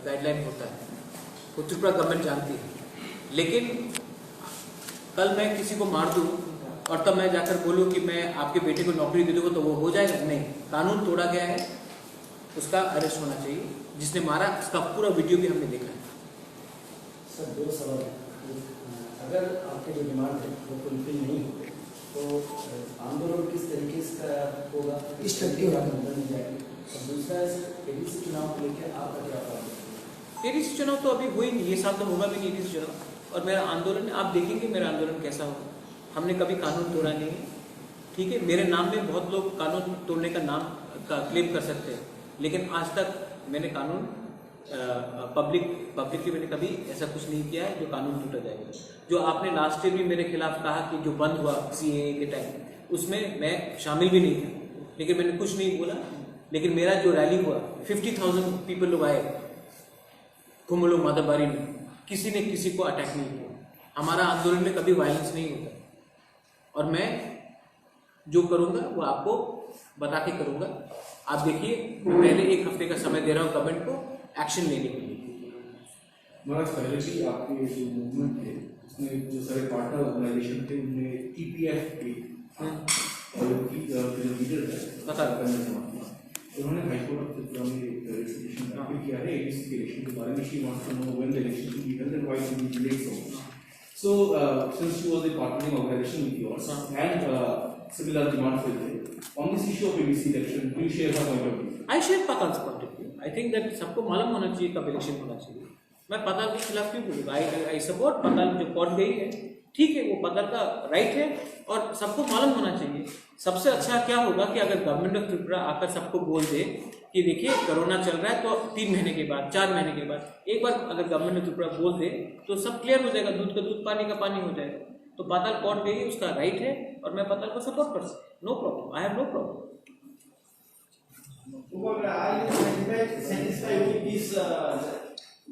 Guideline होता है, वो त्रिपुरा गवर्नमेंट जानती है। लेकिन कल मैं किसी को मार दूँ और तब मैं जाकर बोलूँ कि मैं आपके बेटे को नौकरी दे दूँगा तो वो हो जाएगा? नहीं, कानून तोड़ा गया है, उसका अरेस्ट होना चाहिए। जिसने मारा उसका पूरा वीडियो भी हमने देखा है। सर 2 सवाल है। अगर आपके जो डिमांड है वो फुलफिल नहीं होते तो आंदोलन किस तरीके से होगा, इस तरीके का नहीं जाएगी? और दूसरा है सर एडीसी चुनाव को लेकर आपका क्या प्लान है? एडीसी चुनाव तो अभी हुई नहीं, ये साल तो होगा भी नहीं एडीसी चुनाव। और मेरा आंदोलन आप देखेंगे मेरा आंदोलन कैसा होगा। हमने कभी कानून तोड़ा नहीं है, ठीक है। मेरे नाम में बहुत लोग कानून तोड़ने का नाम का क्लेम कर सकते हैं, लेकिन आज तक मैंने कानून पब्लिकली मैंने कभी ऐसा कुछ नहीं किया है जो कानून टूटा जाएगा। जो आपने लास्ट ईयर भी मेरे खिलाफ कहा कि जो बंद हुआ CAA के टाइम, उसमें मैं शामिल भी नहीं था, लेकिन मैंने कुछ नहीं बोला। लेकिन मेरा जो रैली हुआ 50,000 पीपल लोग आए कुमलो माधवबारी में, किसी ने किसी को अटैक नहीं किया। हमारा आंदोलन में कभी वायलेंस नहीं होता, और मैं जो करूँगा वो आपको बता के करूँगा। आप देखिए, मैं पहले 1 हफ्ते का समय दे रहा हूँ गवर्नमेंट को एक्शन लेने के लिए। महाराज पहले भी आपके जो मूवमेंट थे उसमें जो सारे पार्टनर ऑर्गेनाइजेशन थे उनने TPF के और जो लीडर है पता उन्होंने हाईकोर्ट ऑफ त्रिपुरा में रेजिग्नेशन दाखिल किया है ADC के इलेक्शन के बारे में। She wants to know when the election will be held and why it will delay so since you was a partnering organization with yours and similar demands were there on this issue of ADC election, do you share her point of view? I share Patal's point of view. I think that सबको मालूम होना चाहिए कब election होना चाहिए। मैं पताल के खिलाफ क्यों बोलूँगा? आई सपोर्ट पताल, जो कोर्ट गई है ठीक है, वो पताल का राइट है और सबको मालूम होना चाहिए। सबसे अच्छा क्या होगा कि अगर गवर्नमेंट ऑफ त्रिपुरा आकर सबको बोल दे कि देखिए कोरोना चल रहा है, तो 3 महीने के बाद 4 महीने के बाद एक बार अगर गवर्नमेंट ऑफ त्रिपुरा बोल दे तो सब क्लियर हो जाएगा, दूध का दूध पानी का पानी हो जाएगा। तो पाताल कोर्ट गई, उसका राइट है और मैं पाताल को सपोर्ट कर सकता, no problem, I have no problem. Are you satisfied with this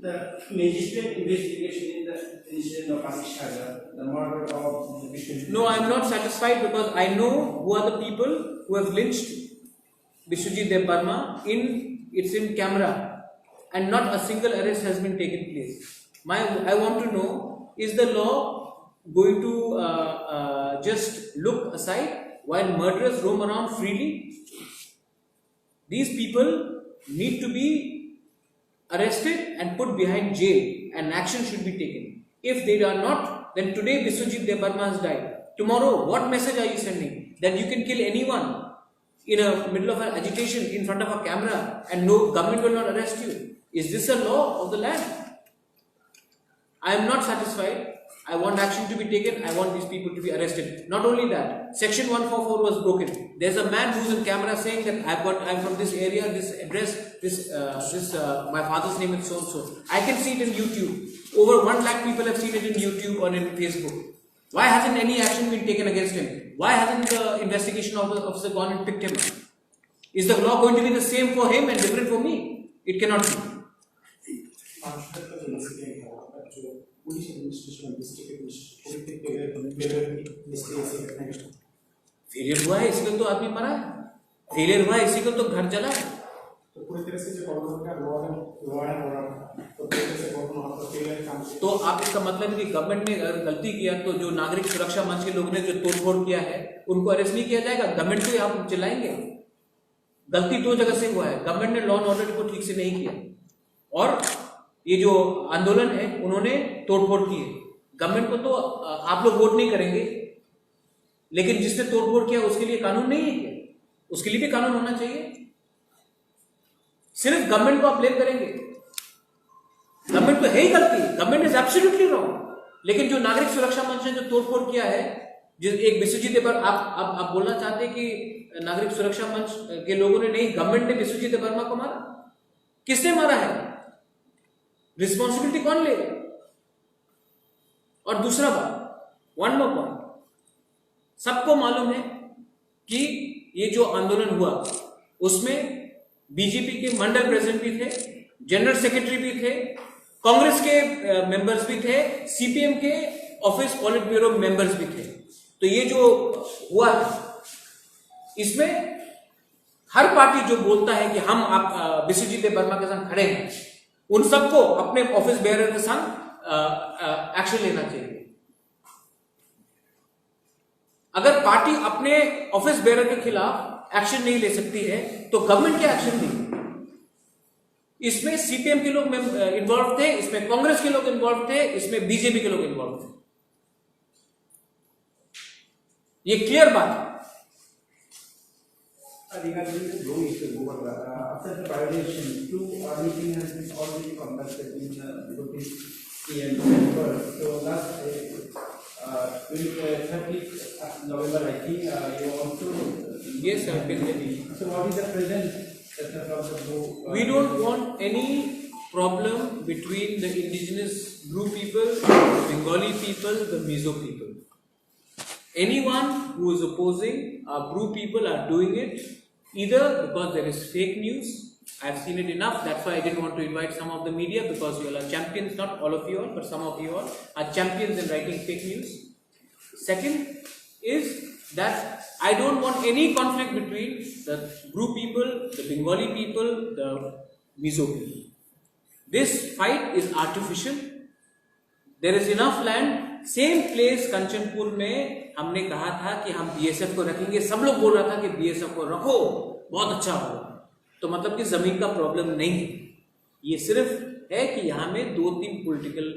the magistrate investigation in the incident of Ashish Sagar, the murder of Biswajit? No, I am not satisfied because I know who are the people who have lynched Biswajit Dev Barma. It's in camera, and not a single arrest has been taken place. I want to know, is the law going to just look aside while murderers roam around freely? These people need to be arrested and put behind jail, and action should be taken. If they are not, then today Biswajit Dev Barma has died. Tomorrow, what message are you sending? That you can kill anyone in a middle of an agitation in front of a camera and no government will not arrest you? Is this a law of the land? I am not satisfied. I want action to be taken. I want these people to be arrested. Not only that, Section 144 was broken. There's a man who's in camera saying that I'm from this area, this address, my father's name is so and so. I can see it in YouTube. Over 1 lakh people have seen it in YouTube or in Facebook. Why hasn't any action been taken against him? Why hasn't the investigation officer gone and picked him up? Is the law going to be the same for him and different for me? It cannot be. Failure हुआ है, इसी को तो आदमी मरा है। Failure हुआ है, इसी को तो घर जला है। तो पूरी तरह से जो गवर्नमेंट का लॉ है तो पूरी तरह से गवर्नमेंट फेलियर काम। तो आप इसका मतलब है कि गवर्नमेंट ने अगर गलती किया तो जो नागरिक सुरक्षा मंच के लोगों ने जो तोड़फोड़ किया है उनको अरेस्ट नहीं किया जाएगा? गवर्नमेंट को आप चिल्लाएंगे? गलती 2 जगह से हुआ है। गवर्नमेंट ने लॉ एंड ऑर्डर को ठीक से नहीं किया, और ये जो आंदोलन है उन्होंने तोड़फोड़ की है। गवर्नमेंट को तो आप लोग वोट नहीं करेंगे, लेकिन जिसने तोड़फोड़ किया उसके लिए कानून नहीं है क्या? उसके लिए भी कानून होना चाहिए। सिर्फ गवर्नमेंट को आप ब्लेम करेंगे, गवर्नमेंट तो है ही गलती, गवर्नमेंट इज एब्सोल्युटली रॉन्ग। लेकिन जो नागरिक सुरक्षा मंच ने जो तोड़फोड़ किया है, जिस एक बिस्वजीत पर आप बोलना चाहते हैं कि नागरिक सुरक्षा मंच के लोगों ने नहीं, गवर्नमेंट ने बिस्वजीत वर्मा को मारा। किसने मारा है? रिस्पॉन्सिबिलिटी कौन लेगा? और दूसरा बात, वन मोर पॉइंट, सबको मालूम है कि ये जो आंदोलन हुआ उसमें बीजेपी के मंडल प्रेसिडेंट भी थे, जनरल सेक्रेटरी भी थे, कांग्रेस के मेंबर्स भी थे, सीपीएम के ऑफिस पॉलिट ब्यूरो मेंबर्स भी थे। तो ये जो हुआ इसमें हर पार्टी जो बोलता है कि हम आप बिस्वजीत देव वर्मा के साथ खड़े हैं, उन सबको अपने ऑफिस बेयरर के साथ एक्शन लेना चाहिए। अगर पार्टी अपने ऑफिस बेयरर के खिलाफ एक्शन नहीं ले सकती है तो गवर्नमेंट क्या एक्शन लेगी? इसमें सीपीएम के लोग इन्वॉल्व थे, इसमें कांग्रेस के लोग इन्वॉल्व थे, इसमें बीजेपी के लोग इन्वॉल्व थे। ये क्लियर बात है। Regarding the low issue over after the privatization, two meeting has been already conducted in Deputy CM November. So last 30th November, I think you also. Yes, sir. So what is the present setup of the low? We don't want any problem between the indigenous Bru people, the Bengali people, the Mizo people. Anyone who is opposing our Bru people are doing it either because there is fake news. I've seen it enough. That's why I didn't want to invite some of the media, because you all are champions, not all of you all, but some of you all are champions in writing fake news. Second is that I don't want any conflict between the Bru people, the Bengali people, the Mizo people. This fight is artificial. There is enough land. Same place Kanchanpur में हमने कहा था कि हम BSF को रखेंगे, सब लोग बोल रहा था कि बीएसएफ को रखो, बहुत अच्छा होगा। तो मतलब कि जमीन का प्रॉब्लम नहीं है, ये सिर्फ है कि यहाँ में 2-3 पॉलिटिकल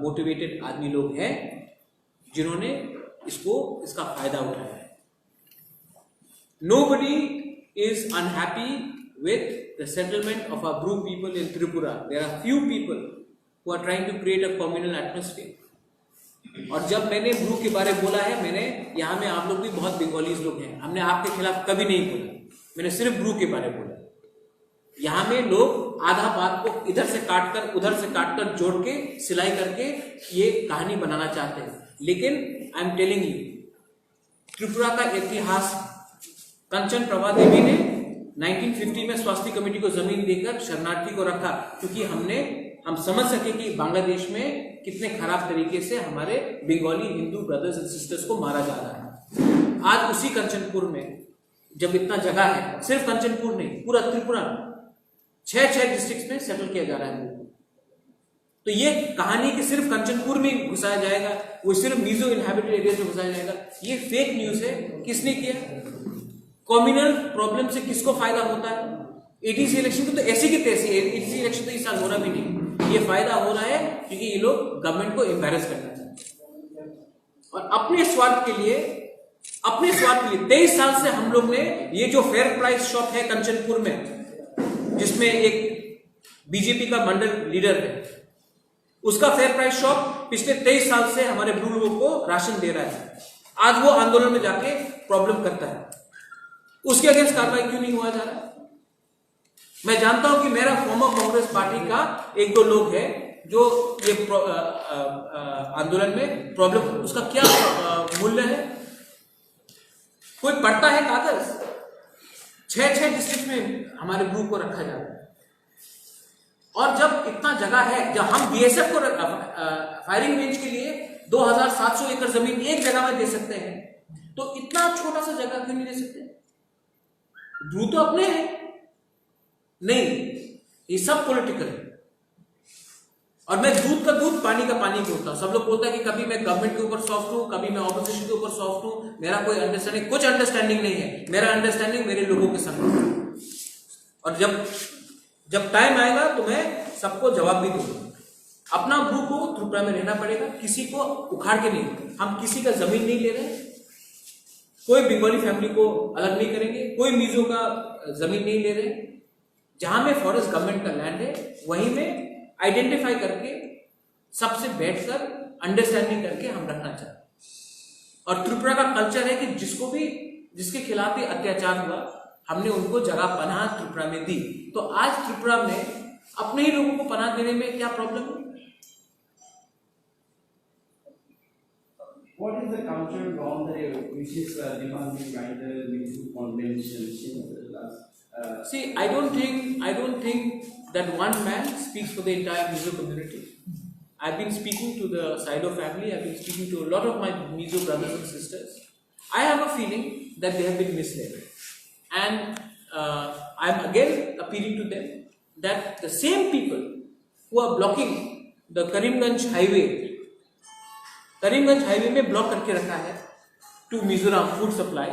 मोटिवेटेड आदमी लोग हैं जिन्होंने इसका फायदा उठाया है। Nobody is unhappy with the settlement of our Bru people in Tripura. There are few people who are trying to create a communal atmosphere. और जब मैंने ब्रू के बारे में बोला है, मैंने यहाँ में आप लोग भी बहुत बंगालीज लोग हैं, हमने आपके खिलाफ कभी नहीं बोला, मैंने सिर्फ ब्रू के बारे में बोला। यहाँ में लोग आधा बात को इधर से काट कर उधर से काट कर जोड़ के सिलाई करके ये कहानी बनाना चाहते हैं, लेकिन I am telling you, Tripura का इतिहास, कंचन प्रभा देवी ने 1950 में स्वास्थ्य कमेटी को जमीन देकर शरणार्थी को रखा, क्योंकि हम समझ सके कि बांग्लादेश में कितने खराब तरीके से हमारे Bengali Hindu brothers and sisters को मारा जा रहा है। आज उसी कंचनपुर में जब इतना जगह है, सिर्फ कंचनपुर नहीं, पूरा त्रिपुरा में 6 डिस्ट्रिक्ट्स में सेटल किया जा रहा है। तो ये कहानी कि सिर्फ कंचनपुर में घुसाया जाएगा, वो सिर्फ मिजो इनहैबिटेड एरिया में घुसाया जाएगा, ये फेक न्यूज है। किसने किया? कम्युनल प्रॉब्लम से किसको फायदा होता है? एटीसी इलेक्शन को तो ऐसी की तैसी, एटीसी इलेक्शन तो इस साल होना भी नहीं, ये फायदा हो रहा है क्योंकि ये लोग गवर्नमेंट को एम्बैरेस करना चाहते हैं और अपने स्वार्थ के लिए 23 साल से हम लोग ने ये जो फेयर प्राइस शॉप है कंचनपुर में, जिसमें एक बीजेपी का मंडल लीडर है, उसका फेयर प्राइस शॉप पिछले 23 साल से हमारे ब्रू लोगों को राशन दे रहा है। आज वो आंदोलन में जाके प्रॉब्लम करता है, उसके अगेंस्ट कार्रवाई क्यों नहीं हुआ जा रहा? मैं जानता हूं कि मेरा फॉर्मर कांग्रेस पार्टी का 1-2 लोग हैं जो ये आंदोलन में प्रॉब्लम, उसका क्या मूल्य है? कोई पढ़ता है कागज? 6 डिस्ट्रिक्ट में हमारे ग्रुप को रखा जा रहा है, और जब इतना जगह है, जब हम बीएसएफ को फायरिंग रेंज के लिए 2700 एकड़ जमीन एक जगह में दे सकते हैं, तो इतना छोटा सा जगह क्यों नहीं दे सकते? ब्रू तो अपने हैं नहीं, ये सब पॉलिटिकल है। और मैं दूध का दूध पानी का पानी बोलता हूं। सब लोग बोलता है कि कभी मैं गवर्नमेंट के ऊपर सॉफ्ट हूं, कभी मैं ऑपोजिशन के ऊपर सॉफ्ट हूं, मेरा कोई अंडरस्टैंडिंग, कुछ अंडरस्टैंडिंग नहीं है। मेरा अंडरस्टैंडिंग मेरे लोगों के संग, और जब टाइम आएगा तो मैं सबको जवाब भी दूंगा। अपना ब्रू को त्रिपुरा में रहना पड़ेगा, किसी को उखाड़ के नहीं। हम किसी का जमीन नहीं ले रहे, कोई बंगाली फैमिली को अलग नहीं करेंगे, कोई मिजो का जमीन नहीं ले रहे। जहां में फॉरेस्ट गवर्नमेंट का लैंड है वहीं में आइडेंटिफाई करके सबसे बैठकर अंडरस्टैंडिंग करके हम रखना चाहते हैं। और त्रिपुरा का कल्चर है कि जिसके खिलाफ भी अत्याचार हुआ, हमने उनको जगह पनाह त्रिपुरा में दी। तो आज त्रिपुरा में अपने ही लोगों को पनाह देने में क्या प्रॉब्लम है? What is the cultural boundary which is demanded by the Mizo Convention in the last? See, I don't think that one man speaks for the entire Mizo community. I've been speaking to the Saido family. I've been speaking to a lot of my Mizo brothers and sisters. I have a feeling that they have been misled, and I'm again appealing to them that the same people who are blocking the Karimganj highway में block करके रखा है to Mizoram food supply,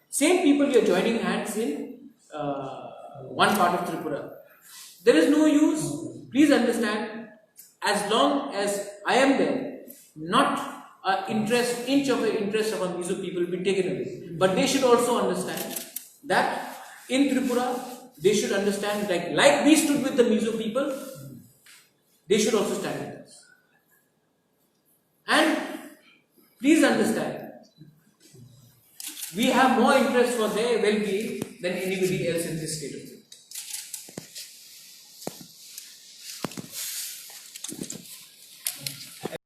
same people you are joining hands in one part of Tripura. There is no use. Please understand, as long as I am there, not inch of the interest of a Mizo people will be taken away. But they should also understand that in Tripura, they should understand like we stood with the Mizo people, they should also stand with us. And please understand, we have more interest for their well-being than anybody else in this state of Tripura.